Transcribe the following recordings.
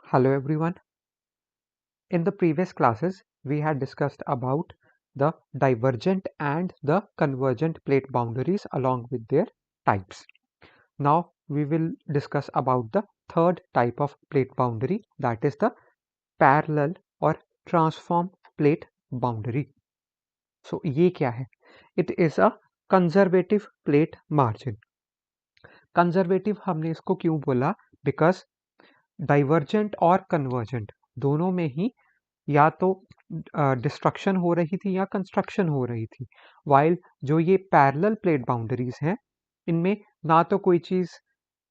Hello everyone. In the previous classes, we had discussed about the divergent and the convergent plate boundaries along with their types. Now we will discuss about the third type of plate boundary, that is the parallel or transform plate boundary. So ये क्या है? It is a conservative plate margin. Conservative हमने इसको क्यों बोला? Because divergent और convergent दोनों में ही या तो डिस्ट्रक्शन हो रही थी या कंस्ट्रक्शन हो रही थी, वाइल जो ये पैरेलल प्लेट बाउंड्रीज हैं इनमें ना तो कोई चीज़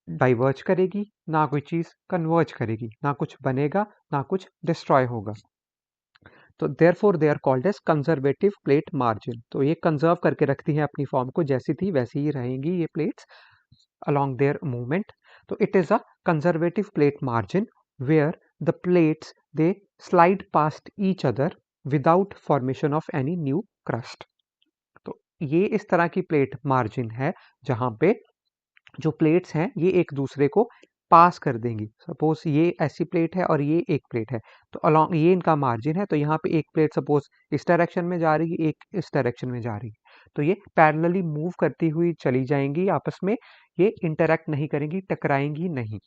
डाइवर्ज करेगी ना कोई चीज़ कन्वर्ज करेगी, ना कुछ बनेगा ना कुछ डिस्ट्रॉय होगा। तो therefore they are called as conservative plate margin. तो ये कंजर्व करके रखती हैं अपनी फॉर्म को, जैसी थी वैसी ही रहेंगी ये plates along their movement. So it is a conservative plate margin where the plates they slide past each other without formation of any new crust. तो ये इस तरह की प्लेट मार्जिन है जहां पे जो प्लेट्स हैं ये एक दूसरे को पास कर देंगी। सपोज ये ऐसी प्लेट है और ये एक प्लेट है, तो अलॉन्ग ये इनका मार्जिन है, तो यहाँ पे एक प्लेट सपोज इस डायरेक्शन में जा रही है, एक इस डायरेक्शन में जा रही है, तो ये पैरेलली मूव करती हुई चली जाएंगी आपस में, ये इंटरैक्ट नहीं करेंगी, टकराएंगी नहीं।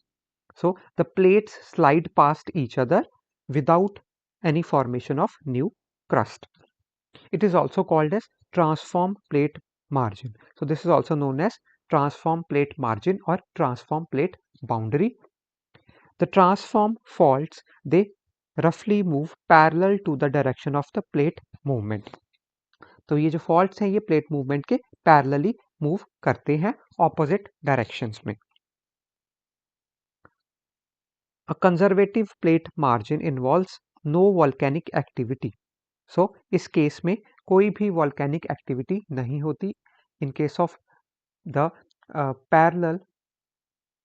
So the plates slide past each other without any formation of new crust. It is also called as transform plate margin. So this is also known as transform plate margin or transform plate boundary. The transform faults they roughly move parallel to the direction of the plate movement. तो ये जो faults हैं ये plate movement के parallelly move करते हैं opposite directions में. A conservative plate margin involves no volcanic activity. So इस केस में कोई भी volcanic activity नहीं होती. In case of the parallel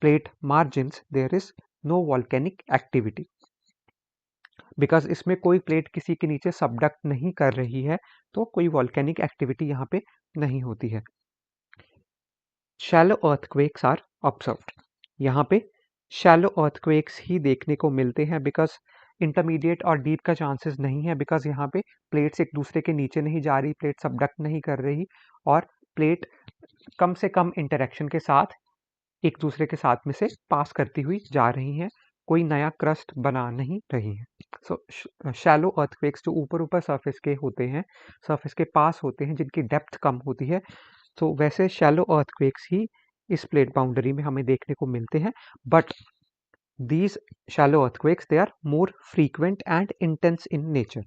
plate margins there is no volcanic activity because इसमें कोई प्लेट किसी के नीचे सबडक्ट नहीं कर रही है, तो कोई volcanic activity यहाँ पे नहीं होती है. Shallow earthquakes are observed. यहाँ पे shallow earthquakes ही देखने को मिलते हैं because इंटरमीडिएट और डीप का चांसेस नहीं है, बिकॉज यहाँ पे प्लेट्स एक दूसरे के नीचे नहीं जा रही, प्लेट सबडक्ट नहीं कर रही और प्लेट कम से कम इंटरेक्शन के साथ एक दूसरे के साथ में से पास करती हुई जा रही हैं, कोई नया क्रस्ट बना नहीं रही है. सो शैलो अर्थक्वेक्स जो ऊपर ऊपर सरफेस के होते हैं, सरफेस के पास होते हैं, जिनकी डेप्थ कम होती है, तो वैसे शैलो अर्थक्वेक्स ही इस प्लेट बाउंड्री में हमें देखने को मिलते हैं. But these shallow earthquakes they are more frequent and intense in nature.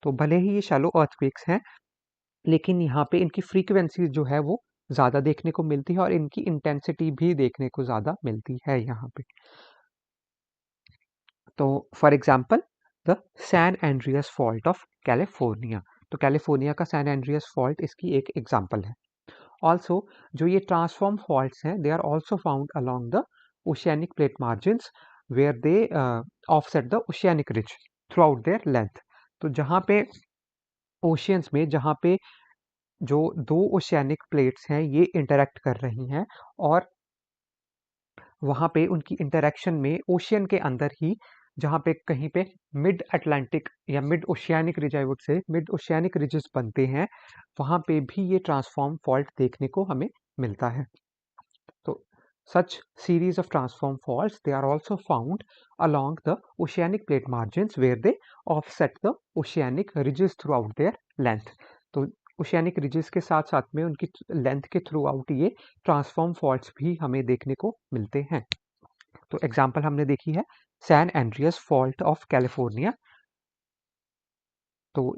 तो भले ही ये shallow earthquakes हैं, लेकिन यहाँ पे इनकी फ्रीक्वेंसी जो है वो ज़्यादा देखने को मिलती है और इनकी इंटेंसिटी भी देखने को ज़्यादा मिलती है यहाँ पे. तो for example the San Andreas fault of California. तो कैलिफोर्निया का सैन एंड्रियस फॉल्ट इसकी एक एग्जाम्पल है. ऑल्सो जो ये ट्रांसफॉर्म फॉल्ट्स हैं they are also found along the oceanic plate margins where they offset the oceanic ridge throughout their length. तो जहाँ पे ओशियंस में जहाँ पे जो दो ओशियानिक प्लेट्स हैं ये इंटरेक्ट कर रही हैं और वहाँ पे उनकी इंटरेक्शन में ओशियन के अंदर ही जहाँ पे कहीं पे मिड अटलांटिक या mid oceanic ridge I would say mid oceanic ridges बनते हैं, वहाँ पे भी ये ट्रांसफॉर्म फॉल्ट देखने को हमें मिलता है. तो such series of transform faults they are also found along the oceanic plate margins where they offset the oceanic ridges throughout their length. तो ओशियानिक रिजेस के साथ साथ में उनकी लेंथ के थ्रू आउट ये ट्रांसफॉर्म फॉल्ट्स भी हमें देखने को मिलते हैं. तो एग्जांपल हमने देखी है San Andreas fault of California. तो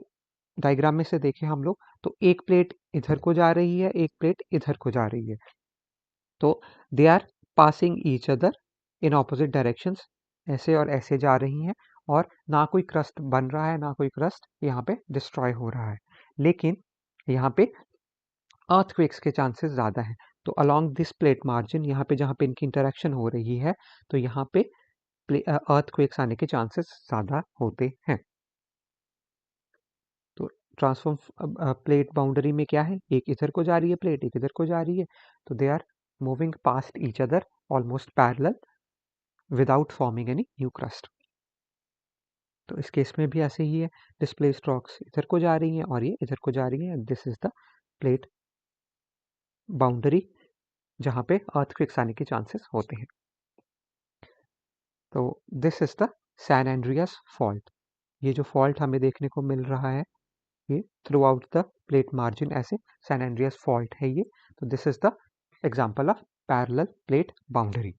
डायग्राम में से देखें हम लोग, तो एक प्लेट इधर को जा रही है, एक प्लेट इधर को जा रही है, तो they are passing each other in opposite directions, ऐसे और ऐसे जा रही हैं और ना कोई क्रस्ट बन रहा है ना कोई क्रस्ट यहाँ पे डिस्ट्रॉय हो रहा है, लेकिन यहाँ पे अर्थक्वेक्स के चांसेस ज़्यादा हैं. तो अलोंग दिस प्लेट मार्जिन यहाँ पे जहाँ पे इनकी इंटरेक्शन हो रही है, तो यहाँ पे अर्थक्वेक्स आने के चांसेस ज़्यादा होते हैं. तो ट्रांसफॉर्म प्लेट बाउंड्री में क्या है, एक इधर को जा रही है प्लेट, एक इधर को जा रही है, तो they are moving past each other almost parallel without forming any new crust. तो इस केस में भी ऐसे ही है, डिस्प्लेस्ड रॉक्स इधर को जा रही हैं और ये इधर को जा रही हैं। This is the plate boundary जहाँ पे अर्थक्वेक्स आने के चांसेस होते हैं। तो this is the San Andreas fault. ये जो फॉल्ट हमें देखने को मिल रहा है ये through out the plate margin ऐसे सैन एंड्रियास फॉल्ट है ये। तो this is the example of parallel plate boundary.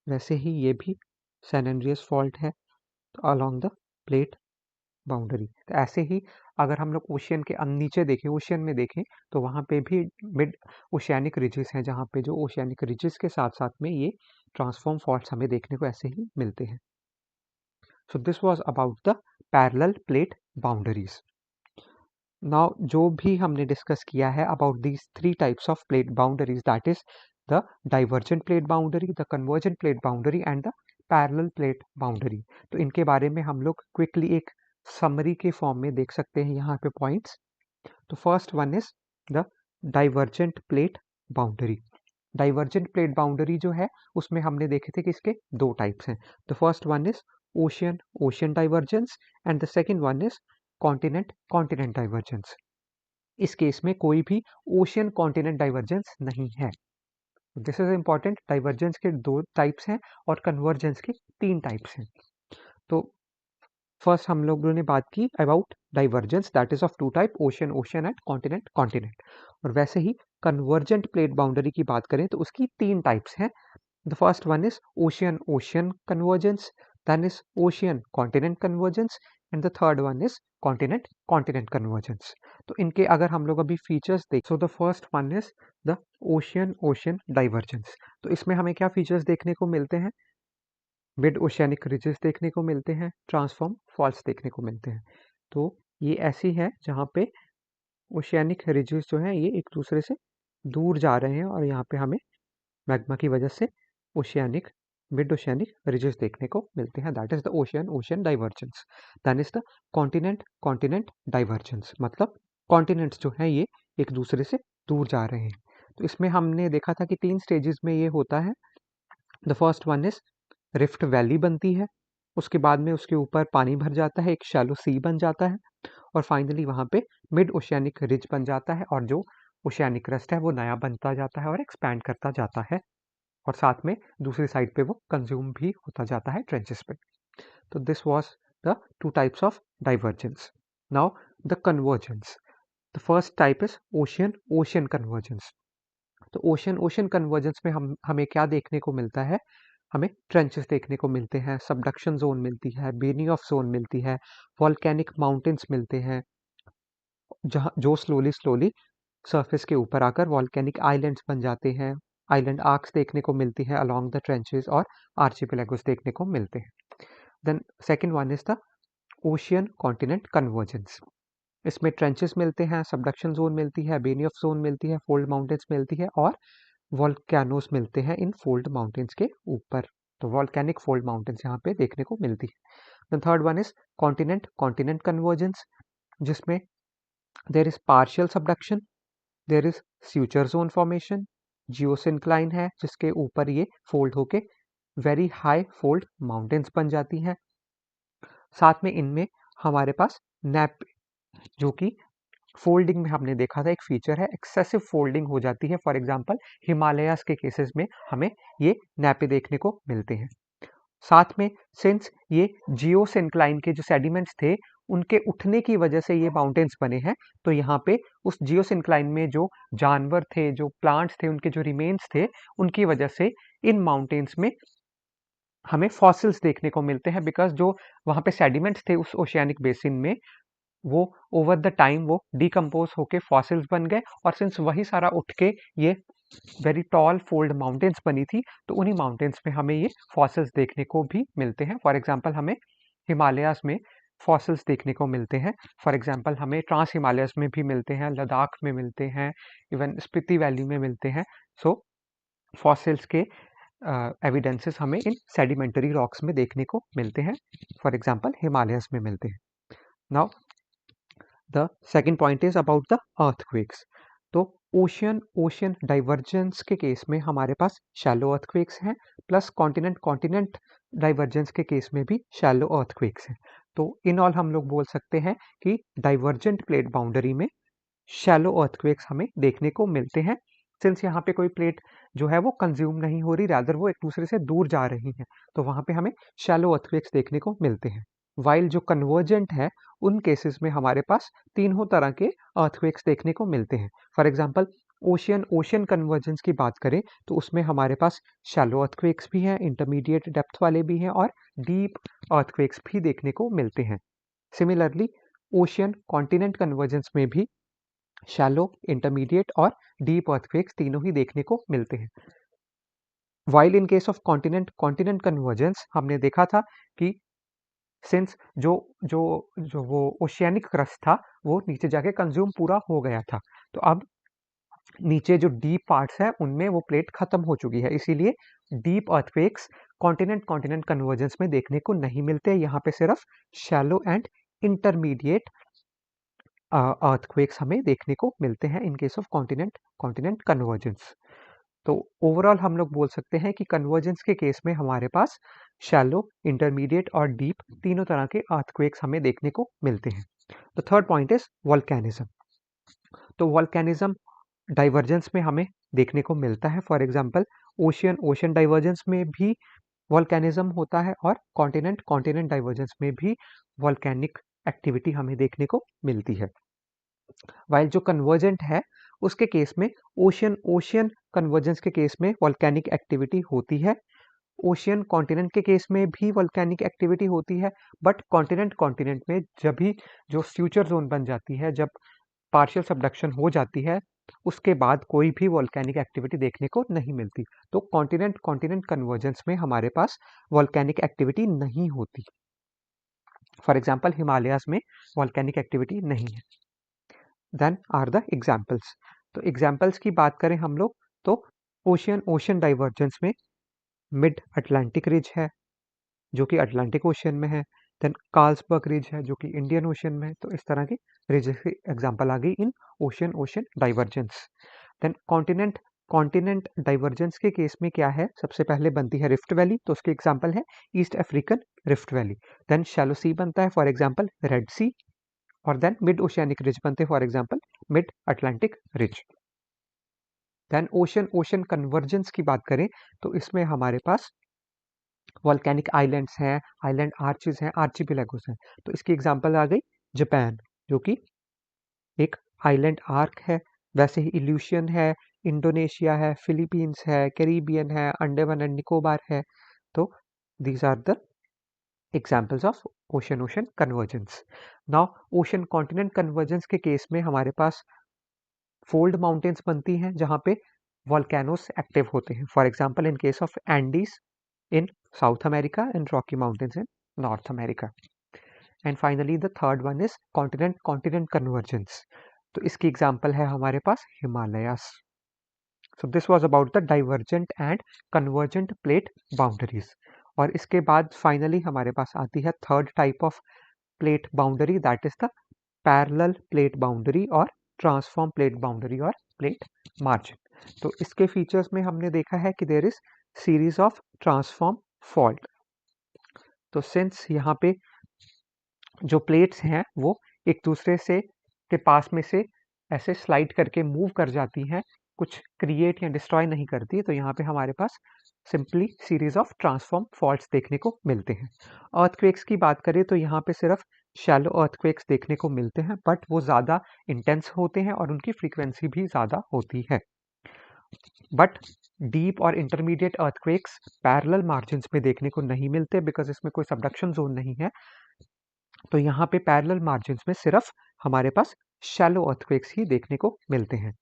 वैसे ही ये भी सैन एंड्रियास फॉल्ट है अलोंग द प्लेट बाउंड्री। तो ऐसे ही अगर हम लोग ओशियन के नीचे देखें, ओशियन में देखें, तो वहाँ पे भी मिड ओशियानिक रिजेस हैं जहाँ पे जो ओशियानिक रिजेस के साथ साथ में ये ट्रांसफॉर्म फॉल्ट्स हमें देखने को ऐसे ही मिलते हैं। सो this was about the parallel plate boundaries. Now जो भी हमने डिस्कस किया है about these three types of plate boundaries, that is the divergent plate boundary, the convergent plate boundary and the parallel plate boundary. तो इनके बारे में हम लोग क्विकली एक समरी के फॉर्म में देख सकते हैं यहाँ पे पॉइंट्स। तो first one is the divergent plate boundary. Divergent plate boundary जो है उसमें हमने देखे थे कि इसके दो टाइप्स हैं। The first one is ocean ocean divergence and the second one is continent continent divergence. इस केस में कोई भी ओशियन कॉन्टिनेंट डाइवर्जेंस नहीं है। दिस इज इंपॉर्टेंट, डाइवर्जेंस के दो टाइप्स हैं और कन्वर्जेंस के तीन टाइप्स हैं। तो फर्स्ट हम लोगों ने बात की about divergence, that is of two type, ocean ocean and continent continent. और वैसे ही कन्वर्जेंट प्लेट बाउंड्री की बात करें तो उसकी तीन टाइप्स हैं। The first one is ocean ocean convergence, then is ocean continent convergence and the third one is continent continent convergence. तो इनके अगर हम लोग अभी फीचर्स देख, so the first one is the ocean ocean divergence. तो इसमें हमें क्या फीचर्स देखने को मिलते हैं? मिड ओशियानिक रिजेस देखने को मिलते हैं, ट्रांसफॉर्म फॉल्स देखने को मिलते हैं। तो ये ऐसी है जहाँ पे ओशियानिक रिजेस जो हैं ये एक दूसरे से दूर जा रहे हैं और यहाँ पे हमें मैग्मा की वजह से ओशियानिक मिड ओशियानिक रिजेस देखने को मिलते हैं। That is the ocean ocean divergence. Then is the continent continent divergence, मतलब कॉन्टिनेंट्स जो हैं ये एक दूसरे से दूर जा रहे हैं। तो इसमें हमने देखा था कि तीन स्टेजेस में ये होता है। The first one is rift valley बनती है, उसके बाद में उसके ऊपर पानी भर जाता है, एक शैलो सी बन जाता है और फाइनली वहाँ पे मिड ओशियानिक रिज बन जाता है और जो ओशियानिक क्रस्ट है वो नया बनता जाता है और एक्सपैंड करता जाता है और साथ में दूसरी साइड पे वो कंज्यूम भी होता जाता है ट्रेंचेस पे। तो this was the two types of divergence. Now the convergence. The first type is ocean ocean convergence. तो ओशियन ओशियन कन्वर्जेंस में हमें क्या देखने को मिलता है? हमें ट्रेंचेस देखने को मिलते हैं, सबडक्शन जोन मिलती है, बेनी ऑफ जोन मिलती है, वॉल्केनिक माउंटेन्स मिलते हैं जहाँ जो स्लोली स्लोली सरफेस के ऊपर आकर वॉल्केनिक आइलैंड्स बन जाते हैं। आइलैंड आर्क्स देखने को मिलती है अलोंग द ट्रेंचेस और आर्चिपेलागोस देखने को मिलते हैं। Then second one is the ocean continent convergence. इसमें ट्रेंचेस मिलते हैं, सबडक्शन जोन मिलती है, बेनी ऑफ जोन मिलती है, फोल्ड माउंटेन्स मिलती है और वॉल्केनोस मिलते हैं इन फोल्ड माउंटेन्स के ऊपर। तो वॉल्केनिक फोल्ड माउंटेन्स यहाँ पे देखने को मिलती है। The third one is continent continent convergence, जिसमें there is partial subduction, there is suture zone formation, geosyncline है जिसके ऊपर ये फोल्ड होके वेरी हाई फोल्ड माउंटेन्स बन जाती हैं। साथ में इनमें हमारे पास नैप, जो कि फोल्डिंग में हमने देखा था एक फीचर है, एक्सेसिव फोल्डिंग हो जाती है। फॉर एग्जांपल हिमालयास के केसेस में हमें ये नैपे देखने को मिलते हैं। साथ में सिंस ये जियोसिंक्लाइन के जो सेडिमेंट्स थे उनके उठने की वजह से ये माउंटेन्स बने हैं, तो यहाँ पे उस जियोसिंक्लाइन में जो जानवर थे, जो प्लांट्स थे, उनके जो रिमेन्स थे, उनकी वजह से इन माउंटेन्स में हमें फॉसिल्स देखने को मिलते हैं। बिकॉज जो वहाँ पे सेडिमेंट्स थे उस ओशियानिक बेसिन में वो ओवर द टाइम वो डिकम्पोज होके फॉसिल्स बन गए और सिंस वही सारा उठ के ये वेरी टॉल फोल्ड माउंटेन्स बनी थी, तो उन्हीं माउंटेन्स में हमें ये फॉसिल्स देखने को भी मिलते हैं। फॉर एग्जांपल हमें हिमालयास में फॉसिल्स देखने को मिलते हैं, फॉर एग्जांपल हमें ट्रांस हिमालयस में भी मिलते हैं, लद्दाख में मिलते हैं, इवन स्पीति वैली में मिलते हैं। सो फॉसिल्स के एविडेंसेस हमें इन सेडिमेंटरी रॉक्स में देखने को मिलते हैं, फॉर एग्जांपल हिमालयस में मिलते हैं। Now the second point is about the earthquakes. तो ओशियन ओशियन डाइवर्जेंस के केस में हमारे पास शैलो अर्थक्वेक्स हैं, प्लस कॉन्टिनेंट कॉन्टिनेंट डाइवर्जेंस के केस में भी शैलो अर्थक्वेक्स हैं। तो इन ऑल हम लोग बोल सकते हैं कि डाइवर्जेंट प्लेट बाउंड्री में शैलो अर्थक्वेक्स हमें देखने को मिलते हैं, सिंस यहाँ पे कोई प्लेट जो है वो कंज्यूम नहीं हो रही, रादर वो एक दूसरे से दूर जा रही है, तो वहाँ पे हमें शैलो अर्थक्वेक्स देखने को मिलते हैं। वाइल जो कन्वर्जेंट है, उन केसेस में हमारे पास तीनों तरह के अर्थक्वेक्स देखने को मिलते हैं। For example ocean ocean convergence की बात करें तो उसमें हमारे पास शैलो अर्थक्वेक्स भी हैं, इंटरमीडिएट डेप्थ वाले भी हैं और डीप अर्थक्वेक्स भी देखने को मिलते हैं। सिमिलरली ओशियन कॉन्टिनेंट कन्वर्जेंस में भी शैलो, इंटरमीडिएट और डीप अर्थक्वेक्स तीनों ही देखने को मिलते हैं। While in case of continent continent convergence हमने देखा था कि सिंस जो जो जो वो ओशियानिक क्रस्ट था वो नीचे जाके कंज्यूम पूरा हो गया था, तो अब नीचे जो डीप पार्ट्स हैं उनमें वो प्लेट खत्म हो चुकी है, इसीलिए deep earthquakes continent continent convergence में देखने को नहीं मिलते। यहाँ पे सिर्फ शैलो एंड इंटरमीडिएट अर्थक्वेक्स हमें देखने को मिलते हैं इन case of continent continent convergence. तो ओवरऑल हम लोग बोल सकते हैं कि कन्वर्जेंस के केस में हमारे पास शैलो, इंटरमीडिएट और डीप तीनों तरह के अर्थक्वेक्स हमें देखने को मिलते हैं। The third point is volcanism. तो वॉल्केनिज्म डाइवर्जेंस में हमें देखने को मिलता है। For example ocean ocean divergence में भी वॉल्केनिज्म होता है और कॉन्टिनेंट कॉन्टिनेंट डाइवर्जेंस में भी वॉल्केनिक एक्टिविटी हमें देखने को मिलती है। वाइल जो कन्वर्जेंट है उसके केस में ओशियन ओशियन कन्वर्जेंस के केस में वॉल्केनिक एक्टिविटी होती है। ओशियन कॉन्टिनेंट के केस में भी वॉल्केनिक एक्टिविटी होती है, बट कॉन्टिनेंट कॉन्टिनेंट में जब भी जो फ्यूचर जोन बन जाती है, जब पार्शियल सबडक्शन हो जाती है, उसके बाद कोई भी वॉल्केनिक एक्टिविटी देखने को नहीं मिलती। तो कॉन्टिनेंट कॉन्टिनेंट कन्वर्जेंस में हमारे पास वॉल्केनिक एक्टिविटी नहीं होती। फॉर एग्जाम्पल हिमालयाज में वॉल्केनिक एक्टिविटी नहीं है। Then are the examples. तो एग्जाम्पल्स की बात करें हम लोग तो ओशियन ओशियन डाइवर्जेंस में मिड अटलांटिक रिज है जो कि अटलांटिक ओशियन में है। देन कार्ल्सबर्ग रिज है जो कि इंडियन ओशियन में है। तो इस तरह की रिज की एग्जाम्पल आ गई in ocean ocean divergence. Then continent continent divergence के केस में क्या है, सबसे पहले बनती है रिफ्ट वैली, तो उसके एग्जाम्पल है East African rift valley. Then shallow sea बनता है, फॉर एग्जाम्पल रेड सी। और देन मिड ओशियानिक रिज बनते हैं, for example mid Atlantic ridge. Then ocean ocean convergence की बात करें तो इसमें हमारे पास वॉल्केनिक आइलैंड्स हैं, आइलैंड आर्चेस हैं, आर्चिपेलागोस हैं। तो इसकी एग्जांपल आ गई जापान, जो कि एक आइलैंड आर्क है। वैसे ही इल्यूशियन है, इंडोनेशिया है, फिलीपींस है, कैरिबियन है, अंडमान एंड निकोबार है। तो these are the examples of ocean ocean convergence. Now ocean continent convergence के केस में हमारे पास फोल्ड माउंटेन्स बनती हैं जहाँ पे वॉल्केनोस एक्टिव होते हैं। For example in case of Andes in South America and Rocky mountains in North America. And finally the third one is continent continent convergence. तो इसकी एग्जाम्पल है हमारे पास Himalayas. So this was about the divergent and convergent plate boundaries. और इसके बाद finally हमारे पास आती है third type of plate boundary, that is the parallel plate boundary और ट्रांसफॉर्म प्लेट बाउंड्री और प्लेट मार्जिन। तो इसके फीचर्स में हमने देखा है कि there is series of transform fault. तो सिंस यहाँ पे जो प्लेट्स हैं वो एक दूसरे से के पास में से ऐसे स्लाइड करके मूव कर जाती हैं, कुछ क्रिएट या डिस्ट्रॉय नहीं करती, तो यहाँ पे हमारे पास simply series of transform faults देखने को मिलते हैं। अर्थक्वेक्स की बात करें तो यहाँ पे सिर्फ शैलो अर्थक्वेक्स देखने को मिलते हैं, बट वो ज़्यादा इंटेंस होते हैं और उनकी फ्रीक्वेंसी भी ज़्यादा होती है। बट डीप और इंटरमीडिएट अर्थक्वेक्स पैरेलल मार्जिन्स में देखने को नहीं मिलते, बिकॉज इसमें कोई सबडक्शन जोन नहीं है। तो यहाँ पे पैरेलल मार्जिन्स में सिर्फ हमारे पास शैलो अर्थक्वेक्स ही देखने को मिलते हैं।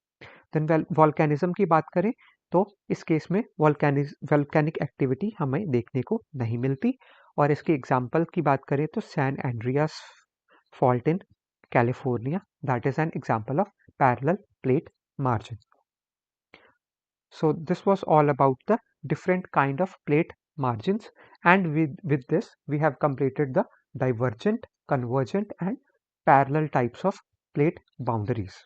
देन वॉल्केनिज्म की बात करें तो इस केस में वॉल्केनिक एक्टिविटी हमें देखने को नहीं मिलती। और इसके एग्जाम्पल की बात करें तो San Andreas fault in California, that is an example of parallel plate margin. So this was all about the different kind of plate margins, and with this we have completed the divergent, convergent and parallel types of plate boundaries.